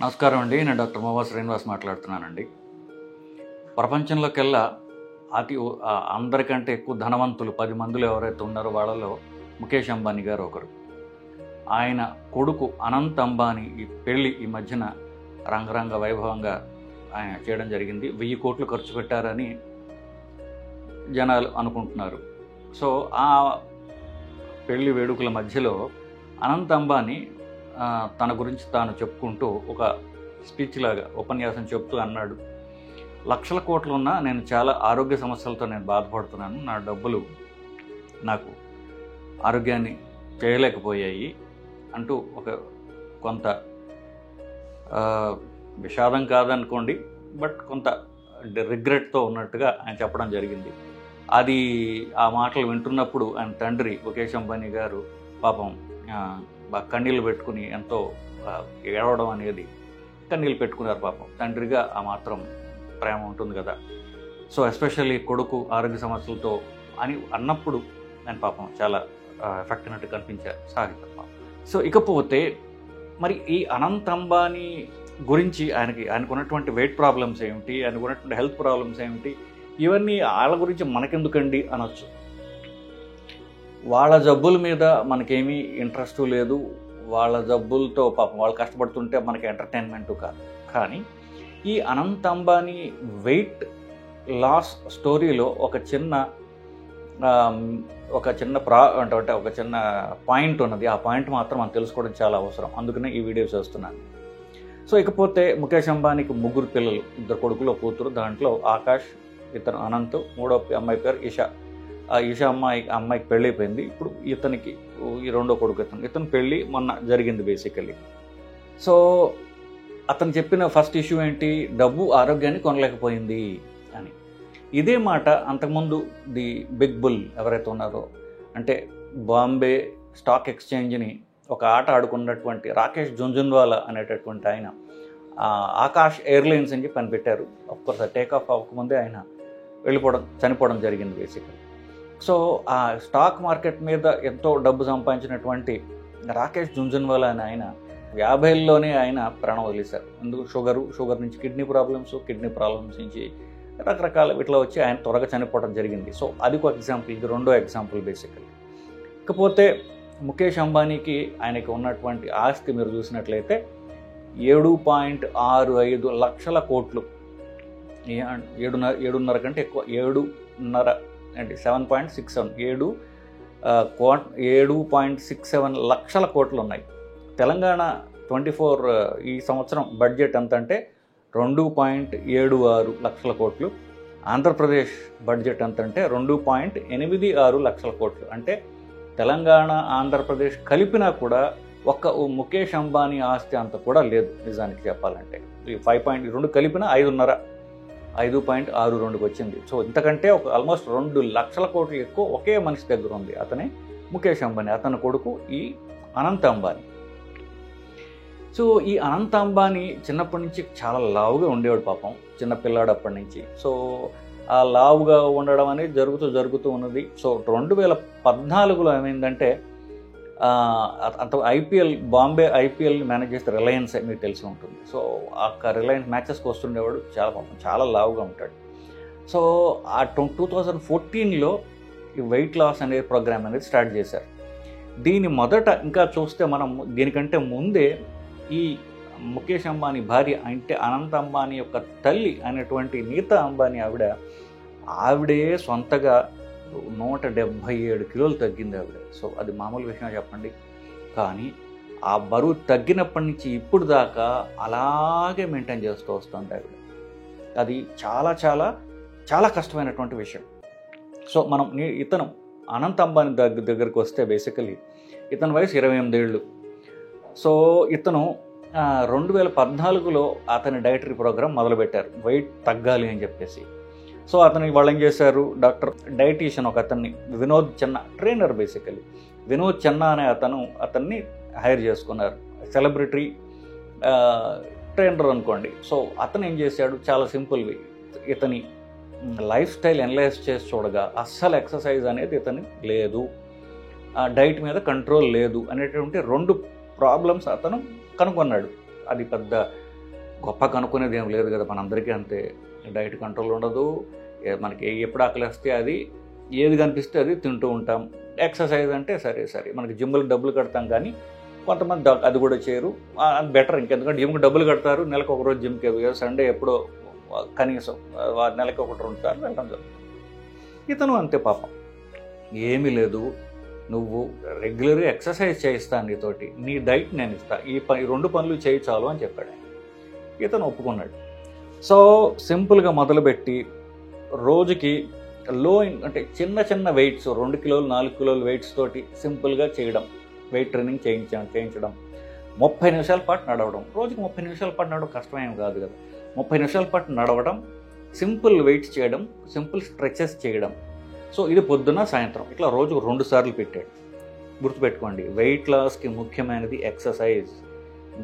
నమస్కారం అండి. నేను డాక్టర్ మోవా శ్రీనివాస్ మాట్లాడుతున్నానండి. ప్రపంచంలోకెల్లా అందరికంటే ఎక్కువ ధనవంతులు 10 మందిలో ఎవరైతే ఉన్నారో వాళ్ళలో ముఖేష్ అంబానీ గారు ఒకరు. ఆయన కొడుకు అనంత్ అంబానీ ఈ మధ్యన రంగరంగ వైభవంగా ఆయన చేయడం జరిగింది. 1000 కోట్లు ఖర్చు పెట్టారని జనాలు అనుకుంటున్నారు. సో ఆ పెళ్లి వేడుకల మధ్యలో అనంత్ అంబానీ తన గురించి తాను చెప్పుకుంటూ ఒక స్పీచ్ లాగా ఉపన్యాసం చెప్తూ అన్నాడు, లక్షల కోట్లు ఉన్నా నేను చాలా ఆరోగ్య సమస్యలతో నేను బాధపడుతున్నాను. నా డబ్బులు నాకు ఆరోగ్యాన్ని చేయలేకపోయాయి అంటూ కొంత విషాదం కాదనుకోండి, బట్ కొంత రిగ్రెట్తో ఉన్నట్టుగా ఆయన చెప్పడం జరిగింది. ఆ మాటలు వింటున్నప్పుడు ఆయన తండ్రి ముఖేష్ అంబానీ గారు పాపం కన్నీళ్ళు పెట్టుకుని ఎంతో ఏడవడం అనేది, కన్నీళ్ళు పెట్టుకున్నారు పాపం. తండ్రిగా ఆ మాత్రం ప్రేమ ఉంటుంది కదా. సో ఎస్పెషల్లీ కొడుకు ఆరోగ్య సమస్యలతో అని అన్నప్పుడు నేను పాపం చాలా ఎఫెక్ట్ అయినట్టు కనిపించారు సాగిత. సో ఇకపోతే మరి ఈ అనంత్ అంబానీ గురించి ఆయనకు ఉన్నటువంటి వెయిట్ ప్రాబ్లమ్స్ ఏమిటి, ఆయనకు ఉన్నటువంటి హెల్త్ ప్రాబ్లమ్స్ ఏమిటి, ఇవన్నీ వాళ్ళ గురించి మనకెందుకండి అనొచ్చు. వాళ్ళ జబ్బుల మీద మనకేమీ ఇంట్రెస్టు లేదు, వాళ్ళ జబ్బులతో పాపం వాళ్ళు కష్టపడుతుంటే మనకి ఎంటర్టైన్మెంటు కాదు. కానీ ఈ అనంత్ అంబానీ వెయిట్ లాస్ స్టోరీలో ఒక చిన్న పాయింట్ ఉన్నది. ఆ పాయింట్ మాత్రం మనం తెలుసుకోవడం చాలా అవసరం. అందుకనే ఈ వీడియో చేస్తున్నాను. సో ఇకపోతే ముఖేష్ అంబానీకి 3 పిల్లలు, 2 కొడుకులు, కూతురు. దాంట్లో ఆకాష్, ఇతను అనంత్, 3వ అమ్మాయి పేరు ఇషా. ఆ ఇషా అమ్మాయికి పెళ్ళి అయిపోయింది. ఇప్పుడు ఇతనికి ఈ 2వ కొడుకు ఇతను పెళ్ళి మొన్న జరిగింది బేసికల్లీ. సో అతను చెప్పిన ఫస్ట్ ఇష్యూ ఏంటి, డబ్బు ఆరోగ్యాన్ని కొనలేకపోయింది అని. ఇదే మాట అంతకుముందు ది బిగ్ బుల్ ఎవరైతే ఉన్నారో, అంటే బాంబే స్టాక్ ఎక్స్చేంజ్ని ఒక ఆట ఆడుకున్నటువంటి రాకేష్ జుంజున్వాలా అనేటటువంటి ఆయన ఆకాష్ ఎయిర్లైన్స్ అని చెప్పి పెట్టారు. అఫ్కోర్స్ టేక్ ఆఫ్ అవ్వకముందే ఆయన చనిపోవడం జరిగింది బేసికల్లీ. సో ఆ స్టాక్ మార్కెట్ మీద ఎంతో డబ్బు సంపాదించినటువంటి రాకేష్ జుంజున్వాలా అని ఆయన 50ల్లోనే ఆయన ప్రాణం వదిలేశారు. ఎందుకు, షుగర్ నుంచి కిడ్నీ ప్రాబ్లమ్స్ నుంచి రకరకాల వీటిలో వచ్చి ఆయన త్వరగా చనిపోవడం జరిగింది. సో అది ఒక ఎగ్జాంపుల్. ఇది 2వ ఎగ్జాంపుల్ బేసికల్లీ. ఇకపోతే ముఖేష్ అంబానీకి ఆయనకి ఉన్నటువంటి ఆస్తి మీరు చూసినట్లయితే 7.65 లక్షల కోట్లు, 7.5 కంటే ఎక్కువ, 7.5 అంటే 7.67 7.67 లక్షల కోట్లు ఉన్నాయి. తెలంగాణ 24 ఈ సంవత్సరం బడ్జెట్ ఎంత అంటే 2.76 లక్షల కోట్లు. ఆంధ్రప్రదేశ్ బడ్జెట్ ఎంత అంటే 2.86 లక్షల కోట్లు. అంటే తెలంగాణ ఆంధ్రప్రదేశ్ కలిపినా కూడా ఒక్క ముఖేష్ అంబానీ ఆస్తి అంత కూడా లేదు నిజానికి చెప్పాలంటే. 5.2 కలిపినా 5.62కి వచ్చింది. సో ఇంతకంటే ఆల్మోస్ట్ 2 లక్షల కోట్లు ఎక్కువ ఒకే మనిషి దగ్గర ఉంది. అతనే ముఖేష్ అంబానీ, అతని కొడుకు ఈ అనంత్ అంబానీ. సో ఈ అనంత్ అంబానీ చిన్నప్పటి నుంచి చాలా లావుగా ఉండేవాడు పాపం, చిన్న పిల్లాడు అప్పటి నుంచి. సో ఆ లావుగా ఉండడం అనేది జరుగుతూ ఉన్నది. సో 2014లో ఏమైందంటే బాంబే ఐపీఎల్ని మేనేజ్ చేస్తే రిలయన్స్ మీకు తెలిసి ఉంటుంది. సో ఆ రిలయన్స్ మ్యాచెస్కి వస్తుండేవాడు, చాలా లావుగా ఉంటాడు. సో ఆ 2014లో ఈ వెయిట్ లాస్ అనే ప్రోగ్రామ్ అనేది స్టార్ట్ చేశారు. దీని మొదట ఇంకా చూస్తే మనం దీనికంటే ముందే ఈ ముఖేష్ అంబానీ భార్య అంటే అనంత్ అంబానీ యొక్క తల్లి అనేటువంటి నీతా అంబానీ ఆవిడే సొంతగా 177 కిలోలు తగ్గింది ఆవిడ. సో అది మామూలు విషయం చెప్పండి. కానీ ఆ బరువు తగ్గినప్పటి నుంచి ఇప్పుడు దాకా అలాగే మెయింటైన్ చేస్తూ వస్తుంది ఆవిడ. అది చాలా చాలా చాలా కష్టమైనటువంటి విషయం. సో ఇతను అనంత్ అంబానీ దగ్గరికి వస్తే బేసికలీ ఇతని వయసు 28 ఏళ్ళు. సో ఇతను 2014లో అతని డైటరీ ప్రోగ్రామ్ మొదలుపెట్టారు, వెయిట్ తగ్గాలి అని చెప్పేసి. సో వాళ్ళు ఏం చేశారు, డాక్టర్ డైటీషియన్ అతన్ని వినోద్ చెన్నా, ట్రైనర్ బేసికలీ వినోద్ చెన్నా అనే అతన్ని హైర్ చేసుకున్నారు. సెలబ్రిటీ ట్రైనర్ అనుకోండి. సో అతను ఏం చేశాడు, చాలా సింపుల్వి ఇతని లైఫ్ స్టైల్ ఎనలైజ్ చేసి చూడగా అస్సలు ఎక్సర్సైజ్ అనేది ఇతనికి లేదు, డైట్ మీద కంట్రోల్ లేదు అనేటువంటి 2 ప్రాబ్లమ్స్ అతను కనుగొన్నాడు. అది పెద్ద గొప్ప కనుక్కునేది ఏం లేదు కదా, మనందరికీ అంతే. డైట్ కంట్రోల్ ఉండదు, మనకి ఎప్పుడు ఆకలిస్తే అది, ఏది కనిపిస్తే అది తింటూ ఉంటాం. ఎక్సర్సైజ్ అంటే సరే మనకి జిమ్లకు డబ్బులు కడతాం, కానీ కొంతమంది అది కూడా చేయరు. అది బెటర్. ఇంకెందుకంటే జిమ్కి డబ్బులు కడతారు, నెలకు ఒకరోజు జిమ్కి, సండే ఎప్పుడో కనీసం నెలకి 1-2 సార్లు వెళ్ళడం జరుగుతుంది. ఇతను అంతే పాపం, ఏమీ లేదు, నువ్వు రెగ్యులర్గా ఎక్సర్సైజ్ చేయిస్తాను నీతోటి, నీ డైట్ నేను ఇస్తాను, ఈ 2 పనులు చేయి చాలు అని చెప్పాడు. ఇతను ఒప్పుకున్నాడు. సో సింపుల్గా మొదలుపెట్టి రోజుకి అంటే చిన్న వెయిట్స్, 2 కిలోలు 4 కిలోలు వెయిట్స్ తోటి సింపుల్గా చేయడం, వెయిట్ ట్రైనింగ్ చేయించడం, 30 నిమిషాల పాటు నడవడం. రోజుకి 30 నిమిషాల పాటు నడవడం కష్టమేం కాదు కదా. 30 నిమిషాల పాటు నడవడం, సింపుల్ వెయిట్స్ చేయడం, సింపుల్ స్ట్రెచెస్ చేయడం. సో ఇది పొద్దున సాయంత్రం ఇట్లా రోజుకు 2 సార్లు పెట్టాడు. గుర్తుపెట్టుకోండి, వెయిట్ లాస్కి ముఖ్యమైనది ఎక్సర్సైజ్.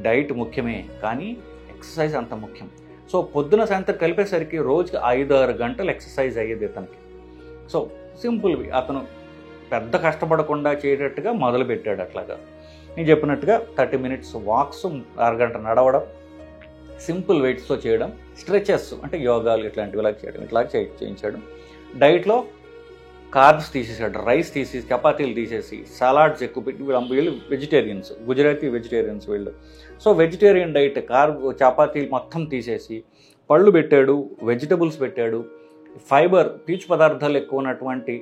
డైట్ ముఖ్యమే, కానీ ఎక్సర్సైజ్ అంత ముఖ్యం. సో పొద్దున సాయంత్రం కలిపేసరికి రోజుకి 5-6 గంటలు ఎక్సర్సైజ్ అయ్యేది అతనికి. సో సింపుల్వి, అతను పెద్ద కష్టపడకుండా చేయటట్టుగా మొదలుపెట్టాడు. అట్లాగా నేను చెప్పినట్టుగా 30 మినిట్స్ వాక్స్, అరగంట నడవడం, సింపుల్ వెయిట్స్తో చేయడం, స్ట్రెచెస్ అంటే యోగాలు ఇట్లాంటివి ఇట్లా చేయించాడు. డైట్లో కార్బ్స్ తీసేసాడు, రైస్ తీసేసి, చపాతీలు తీసేసి, సలాడ్స్ ఎక్కువ పెట్టి. వీళ్ళు వెజిటేరియన్స్, గుజరాతీ వెజిటేరియన్స్ వీళ్ళు. సో వెజిటేరియన్ డైట్, చపాతీలు మొత్తం తీసేసి పళ్ళు పెట్టాడు, వెజిటబుల్స్ పెట్టాడు, ఫైబర్ పీచు పదార్థాలు ఎక్కువ ఉన్నటువంటి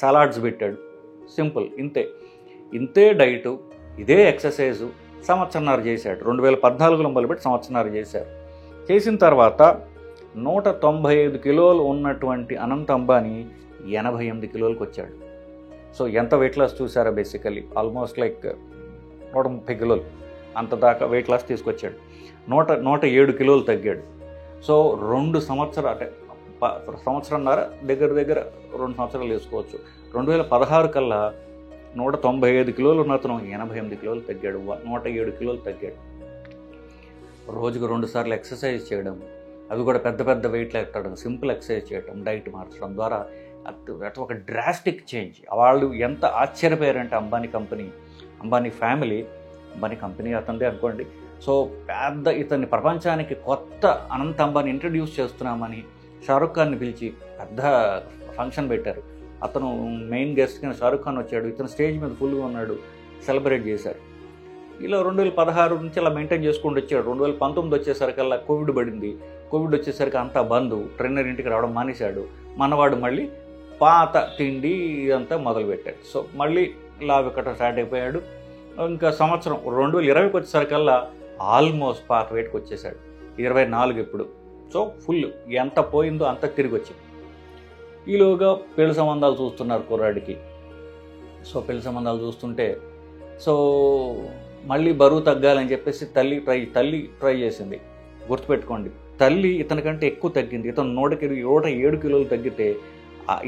సలాడ్స్ పెట్టాడు. సింపుల్, ఇంతే డైటు, ఇదే ఎక్సర్సైజు సంవత్సరన్నర చేశాడు. 2014లో మొదలుపెట్టి సంవత్సరన్నర చేశారు. చేసిన తర్వాత 195 కిలోలు ఉన్నటువంటి అనంత్ అంబానీ 88 కిలోలకు వచ్చాడు. సో ఎంత వెయిట్ లాస్ చూసారా? బేసికలీ ఆల్మోస్ట్ లైక్ 130 కిలోలు అంత దాకా వెయిట్ లాస్ తీసుకొచ్చాడు. 107 కిలోలు తగ్గాడు. సో 2 సంవత్సరాలు, అంటే సంవత్సరంన్నర, దగ్గర 2 సంవత్సరాలు వేసుకోవచ్చు. 2016 కల్లా 195 కిలోలు ఉన్న అతను 88 కిలోలు తగ్గాడు, 107 కిలోలు తగ్గాడు. రోజుకు 2 సార్లు ఎక్సర్సైజ్ చేయడం, అవి కూడా పెద్ద వెయిట్లు ఎత్తడం, సింపుల్ ఎక్సర్సైజ్ చేయడం, డైట్ మార్చడం ద్వారా అటు ఒక డ్రాస్టిక్ చేంజ్. వాళ్ళు ఎంత ఆశ్చర్యపోయారంటే అంబానీ ఫ్యామిలీ, అంబానీ కంపెనీ అతనిదే అనుకోండి. సో ఇతన్ని ప్రపంచానికి కొత్త అనంత్ అంబానీ ఇంట్రడ్యూస్ చేస్తున్నామని షారుఖ్ ఖాన్ని పిలిచి పెద్ద ఫంక్షన్ పెట్టారు. అతను మెయిన్ గెస్ట్ కింద షారుఖ్ ఖాన్ వచ్చాడు. ఇతను స్టేజ్ మీద ఫుల్గా ఉన్నాడు, సెలబ్రేట్ చేశారు. ఇలా 2016 నుంచి అలా మెయింటైన్ చేసుకుంటూ వచ్చాడు. 2019 వచ్చేసరికల్లా కోవిడ్ పడింది. కోవిడ్ వచ్చేసరికి అంతా బంద్, ట్రైనర్ ఇంటికి రావడం మానేశాడు. మనవాడు మళ్ళీ పాత తిండి ఇదంతా మొదలుపెట్టాడు. సో మళ్ళీ లావు ఎక్కడం స్టార్ట్ అయిపోయాడు. ఇంకా సంవత్సరం 2020కి వచ్చేసరికల్లా ఆల్మోస్ట్ పాత వెయిట్కి వచ్చేసాడు. 24 ఇప్పుడు. సో ఫుల్ ఎంత పోయిందో అంత తిరిగి వచ్చింది. ఈలోగా పెళ్లి సంబంధాలు చూస్తున్నారు కుర్రాడికి. సో పెళ్లి సంబంధాలు చూస్తుంటే మళ్ళీ బరువు తగ్గాలని చెప్పేసి తల్లి ట్రై చేసింది. గుర్తుపెట్టుకోండి, తల్లి ఇతనికంటే ఎక్కువ తగ్గింది. ఇతను 107 కిలోలు తగ్గితే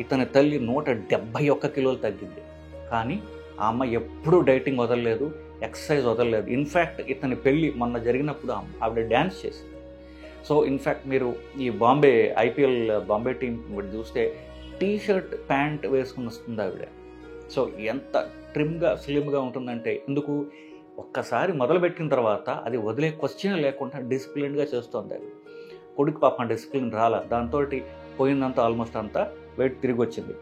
ఇతని తల్లి 171 కిలోలు తగ్గింది. కానీ ఆ అమ్మాయి ఎప్పుడూ డైటింగ్ వదలలేదు, ఎక్సర్సైజ్ వదలలేదు. ఇన్ఫ్యాక్ట్ ఇతని పెళ్ళి మొన్న జరిగినప్పుడు ఆవిడ డ్యాన్స్ చేసింది. సో ఇన్ఫ్యాక్ట్ మీరు ఈ ఐపీఎల్ బాంబే టీం చూస్తే టీషర్ట్ ప్యాంట్ వేసుకుని వస్తుంది ఆవిడ. సో ఎంత ట్రిమ్గా స్లిమ్గా ఉంటుందంటే, ఎందుకు ఒక్కసారి మొదలుపెట్టిన తర్వాత అది వదిలే క్వశ్చన్ లేకుండా డిసిప్లిన్గా చేస్తుంది ఆవిడ. కొడుకు పాపం డిసిప్లిన్ రాలా, దాంతో పోయిందంతా ఆల్మోస్ట్ అంతా వెయిట్ తిరిగి వచ్చింది.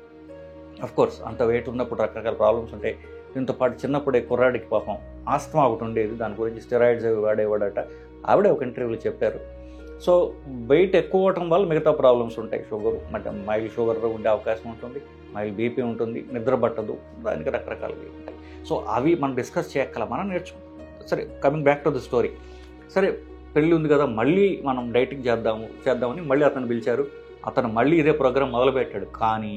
అఫ్కోర్స్ అంత వెయిట్ ఉన్నప్పుడు రకరకాల ప్రాబ్లమ్స్ ఉంటాయి. దీంతో పాటు చిన్నప్పుడే కుర్రాడికి పాపం ఆస్తమా ఒకటి ఉండేది, దాని గురించి స్టెరాయిడ్స్ వాడేవాడట. ఆవిడే ఒక ఇంటర్వ్యూలో చెప్పారు. సో వెయిట్ ఎక్కువ అవటం వల్ల మిగతా ప్రాబ్లమ్స్ ఉంటాయి. షుగర్, మైల్డ్ షుగర్ ఉండే అవకాశం ఉంటుంది, మైల్డ్ బీపీ ఉంటుంది, నిద్ర పట్టదు, దానికి రకరకాలుగా ఉంటాయి. సో అవి మనం డిస్కస్ చేయక్కల, మనం నేర్చుకుంటాం. సరే, coming back to the story. సరే, పెళ్ళి ఉంది కదా, మళ్ళీ మనం డైటింగ్ చేద్దామని మళ్ళీ అతను పిలిచారు. అతను మళ్ళీ ఇదే ప్రోగ్రాం మొదలుపెట్టాడు. కానీ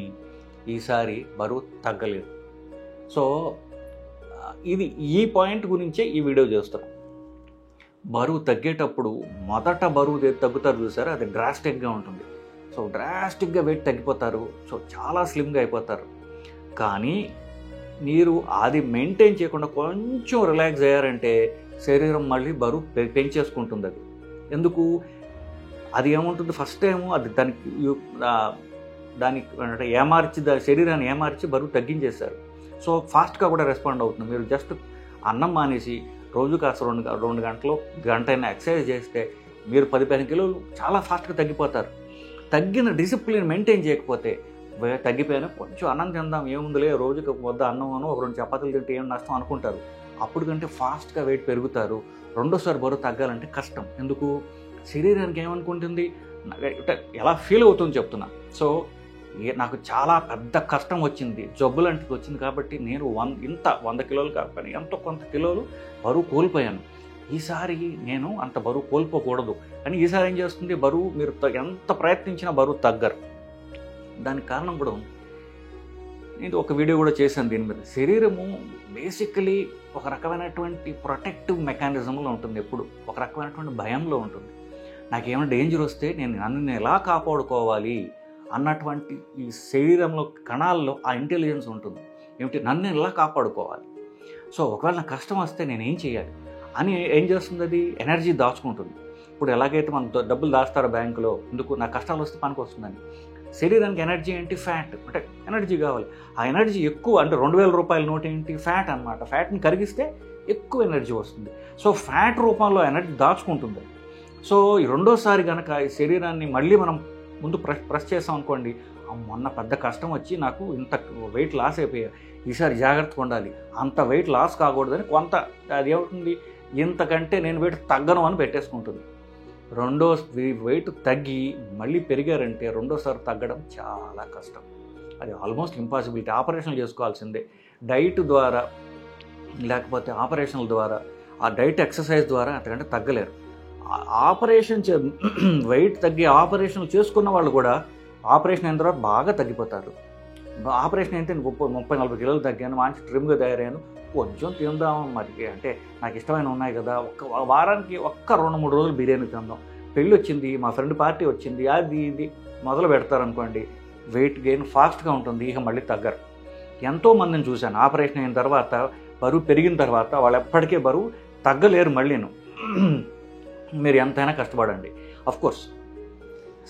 ఈసారి బరువు తగ్గలేదు. సో ఈ పాయింట్ గురించే ఈ వీడియో చేస్తున్నాం. బరువు తగ్గేటప్పుడు మొదట బరువు తగ్గుతారు చూసారా, అది డ్రాస్టిక్గా ఉంటుంది. సో డ్రాస్టిక్గా వెయిట్ తగ్గిపోతారు. సో చాలా స్లిమ్గా అయిపోతారు. కానీ మీరు అది మెయింటైన్ చేయకుండా కొంచెం రిలాక్స్ అయ్యారంటే శరీరం మళ్ళీ బరువు పెంచేసుకుంటుంది. అది ఎందుకు? అది ఏముంటుంది, ఫస్ట్ టైము అది దానికి ఏమార్చి, శరీరాన్ని ఏమార్చి బరువు తగ్గించేశారు. సో ఫాస్ట్గా కూడా రెస్పాండ్ అవుతుంది. మీరు జస్ట్ అన్నం మానేసి రోజు కాస్త 2 గంటలు, గంట అయినా ఎక్సర్సైజ్ చేస్తే మీరు 10-15 కిలోలు చాలా ఫాస్ట్గా తగ్గిపోతారు. తగ్గిన డిసిప్లిన్ మెయింటైన్ చేయకపోతే తగ్గిపోయినా కొంచెం అన్నం తిందాం ఏముందిలే, రోజుకి వద్ద అన్నం ఒక 2 చపాతీలు తింటే ఏం నష్టం అనుకుంటారు. అప్పుడు కంటే ఫాస్ట్గా వెయిట్ పెరుగుతారు. రెండోసారి బరువు తగ్గాలంటే కష్టం. ఎందుకు? శరీరానికి ఏమనుకుంటుంది, ఎలా ఫీల్ అవుతుందో చెప్తున్నా. సో నాకు చాలా పెద్ద కష్టం వచ్చింది, జబ్బు లాంటిది వచ్చింది కాబట్టి నేను 100 కిలోలు కాకపోయినా ఎంతో కొంత కిలోలు బరువు కోల్పోయాను. ఈసారి నేను అంత బరువు కోల్పోకూడదు కానీ ఈసారి ఏం చేస్తుంది, బరువు మీరు ఎంత ప్రయత్నించినా బరువు తగ్గరు. దానికి కారణం కూడా ఉంది. నేను ఒక వీడియో కూడా చేశాను దీని మీద. శరీరము బేసికలీ ఒక రకమైనటువంటి ప్రొటెక్టివ్ మెకానిజంలో ఉంటుంది, ఎప్పుడు ఒక రకమైనటువంటి భయంలో ఉంటుంది. నాకేమైనా డేంజర్ వస్తే నన్ను ఎలా కాపాడుకోవాలి అన్నటువంటి ఈ శరీరంలో కణాల్లో ఆ ఇంటెలిజెన్స్ ఉంటుంది. ఏమిటి, నన్ను ఎలా కాపాడుకోవాలి. సో ఒకవేళ నాకు కష్టం వస్తే నేనేం చేయాలి అని ఏం చేస్తుంది, అది ఎనర్జీ దాచుకుంటుంది. ఇప్పుడు ఎలాగైతే మనం డబ్బులు దాస్తారో బ్యాంకులో, ఎందుకు నాకు కష్టాలు వస్తే పనికి వస్తుందని. శరీరానికి ఎనర్జీ ఏంటి, ఫ్యాట్. అంటే ఎనర్జీ కావాలి. ఆ ఎనర్జీ ఎక్కువ, అంటే 2000 రూపాయల నోట్ ఏంటి, ఫ్యాట్ అనమాట. ఫ్యాట్ని కరిగిస్తే ఎక్కువ ఎనర్జీ వస్తుంది. సో ఫ్యాట్ రూపంలో ఎనర్జీ దాచుకుంటుంది. సో ఈ రెండోసారి కనుక ఈ శరీరాన్ని మళ్ళీ మనం ముందు ప్రెస్ చేసాం అనుకోండి, మొన్న పెద్ద కష్టం వచ్చి నాకు ఇంత వెయిట్ లాస్ అయిపోయా, ఈసారి జాగ్రత్తగా ఉండాలి, అంత వెయిట్ లాస్ కాకూడదని కొంత అది ఏమవుతుంది, ఇంతకంటే నేను వెయిట్ తగ్గను అని పెట్టేసుకుంటుంది. రెండో వెయిట్ తగ్గి మళ్ళీ పెరిగారంటే రెండోసారి తగ్గడం చాలా కష్టం. అది ఆల్మోస్ట్ ఇంపాసిబిలిటీ. ఆపరేషన్లు చేసుకోవాల్సిందే. డైట్ ద్వారా లేకపోతే ఆపరేషన్ల ద్వారా, ఆ డైట్ ఎక్సర్సైజ్ ద్వారా అంతకంటే తగ్గలేరు. ఆపరేషన్ వెయిట్ తగ్గి ఆపరేషన్లు చేసుకున్న వాళ్ళు కూడా ఆపరేషన్ అయిన తర్వాత బాగా తగ్గిపోతారు. ఆపరేషన్ అయితే 30-40 కిలోలు తగ్గాను, మంచి ట్రిమ్గా తయారయ్యాను, కొంచెం తిందాం మరి, అంటే నాకు ఇష్టమైన ఉన్నాయి కదా, వారానికి 2-3 రోజులు బిర్యానీ తిందాం, పెళ్ళి వచ్చింది, మా ఫ్రెండ్ పార్టీ వచ్చింది, అది ఇది మొదలు పెడతారనుకోండి, వెయిట్ గెయిన్ ఫాస్ట్గా ఉంటుంది, ఇక మళ్ళీ తగ్గరు. ఎంతోమందిని చూశాను ఆపరేషన్ అయిన తర్వాత, బరువు పెరిగిన తర్వాత వాళ్ళు ఎప్పటికే బరువు తగ్గలేరు మళ్ళీను. మీరు ఎంతైనా కష్టపడండి. అఫ్కోర్స్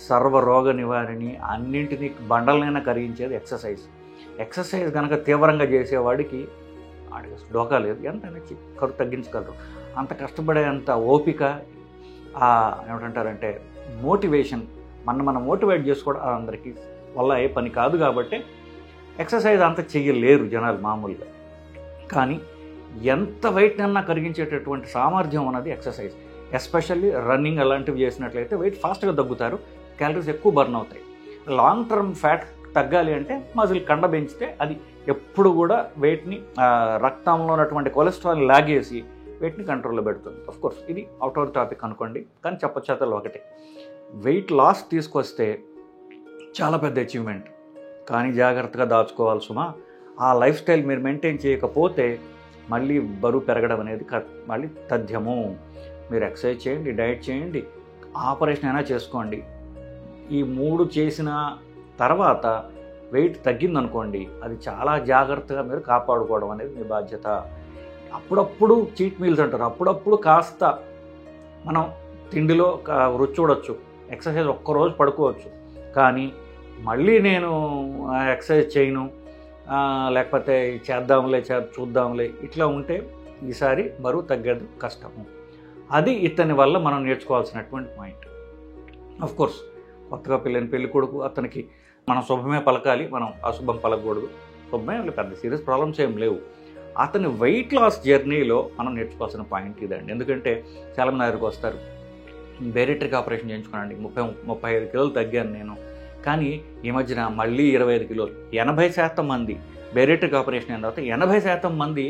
సర్వరోగ నివారణి అన్నింటినీ బండలనైనా కరిగించేది ఎక్సర్సైజ్ కనుక తీవ్రంగా చేసేవాడికి డోకా లేదు, ఎంతైనా కరువు తగ్గించగలరు. అంత కష్టపడేంత ఓపిక, ఏమిటంటారంటే మోటివేషన్, మనం మోటివేట్ చేసుకోవడం అందరికీ వల్ల ఏ పని కాదు. కాబట్టి ఎక్సర్సైజ్ అంత చెయ్యలేరు జనాలు మామూలుగా. కానీ ఎంత వెయిట్నన్నా కరిగించేటటువంటి సామర్థ్యం ఉన్నది ఎక్సర్సైజ్. ఎస్పెషల్లీ రన్నింగ్ అలాంటివి చేసినట్లయితే వెయిట్ ఫాస్ట్గా తగ్గుతారు, క్యాలరీస్ ఎక్కువ బర్న్ అవుతాయి. లాంగ్ టర్మ్ ఫ్యాట్ తగ్గాలి అంటే మజిల్ కండ పెంచితే అది ఎప్పుడు కూడా వెయిట్ని, రక్తంలో ఉన్నటువంటి కొలెస్ట్రాల్ లాగేసి వెయిట్ని కంట్రోల్లో పెడుతుంది. అఫ్కోర్స్ ఇది అవుట్ ఆఫ్ టాపిక్ అనుకోండి, కానీ చెప్పొచ్చేతలు ఒకటే, వెయిట్ లాస్ తీసుకొస్తే చాలా పెద్ద అచీవ్మెంట్. కానీ జాగ్రత్తగా దాచుకోవాలి సుమా. ఆ లైఫ్ స్టైల్ మీరు మెయింటైన్ చేయకపోతే మళ్ళీ బరువు పెరగడం అనేది మళ్ళీ తథ్యము. మీరు ఎక్సర్సైజ్ చేయండి, డైట్ చేయండి, ఆపరేషన్ అయినా చేసుకోండి. ఈ 3 చేసిన తర్వాత వెయిట్ తగ్గిందనుకోండి, అది చాలా జాగ్రత్తగా మీరు కాపాడుకోవడం అనేది మీ బాధ్యత. అప్పుడప్పుడు చీట్ మీల్స్ అంటారు, అప్పుడప్పుడు కాస్త మనం తిండిలో రుచి చూడొచ్చు, ఎక్సర్సైజ్ ఒక్కరోజు పడుకోవచ్చు. కానీ మళ్ళీ నేను ఎక్సర్సైజ్ చేయను, లేకపోతే చేద్దాంలే చూద్దాంలే, ఇట్లా ఉంటే ఈసారి బరువు తగ్గదు, కష్టము. అది ఇతని వల్ల మనం నేర్చుకోవాల్సినటువంటి పాయింట్. అఫ్కోర్స్ కొత్తగా పెళ్లి కొడుకు, అతనికి మనం శుభమే పలకాలి, మనం అశుభం పలకూడదు. శుభమే, పెద్ద సీరియస్ ప్రాబ్లమ్స్ ఏం లేవు. అతని వెయిట్ లాస్ జర్నీలో మనం నేర్చుకోవాల్సిన పాయింట్ ఇదండి. ఎందుకంటే చాలామంది దగ్గరికి వస్తారు, బేరిట్రిక్ ఆపరేషన్ చేయించుకున్నాండి, 35 కిలోలు తగ్గాను నేను, కానీ ఈ మధ్యన మళ్ళీ 25 కిలోలు. 80% మంది బేరిట్రిక్ ఆపరేషన్ అయిన తర్వాత 80% మంది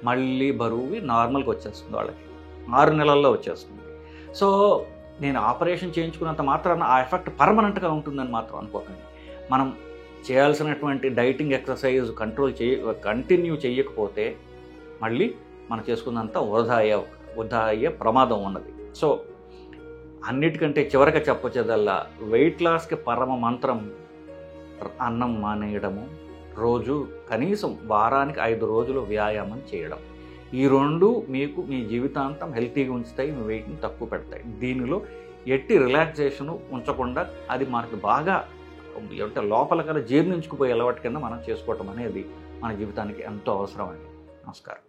మళ్ళీ బరువు నార్మల్గా వచ్చేస్తుంది, వాళ్ళకి 6 నెలల్లో వచ్చేస్తుంది. సో నేను ఆపరేషన్ చేయించుకున్నంత మాత్రాన ఆ ఎఫెక్ట్ పర్మనెంట్గా ఉంటుందని మాత్రం అనుకోకండి. మనం చేయాల్సినటువంటి డైటింగ్ ఎక్సర్సైజ్ కంటిన్యూ చేయకపోతే మళ్ళీ మనం చేసుకున్నంత వృధా అయ్యే ప్రమాదం ఉన్నది. సో అన్నిటికంటే చివరిగా చెప్పొచ్చేదల్లా, వెయిట్ లాస్కి పరమ మంత్రం అన్నం మానేయడము, రోజు కనీసం వారానికి 5 రోజులు వ్యాయామం చేయడం. ఈ 2 మీకు మీ జీవితాంతం హెల్తీగా ఉంచుతాయి, మీ వెయిట్ని తక్కువ పెడతాయి. దీనిలో ఎట్టి రిలాక్సేషను ఉంచకుండా అది మనకు బాగా అంటే లోపల కల్లా జీర్ణించుకుపోయే అలవాటు కింద మనం చేసుకోవటం అనేది మన జీవితానికి ఎంతో అవసరం అండి. నమస్కారం.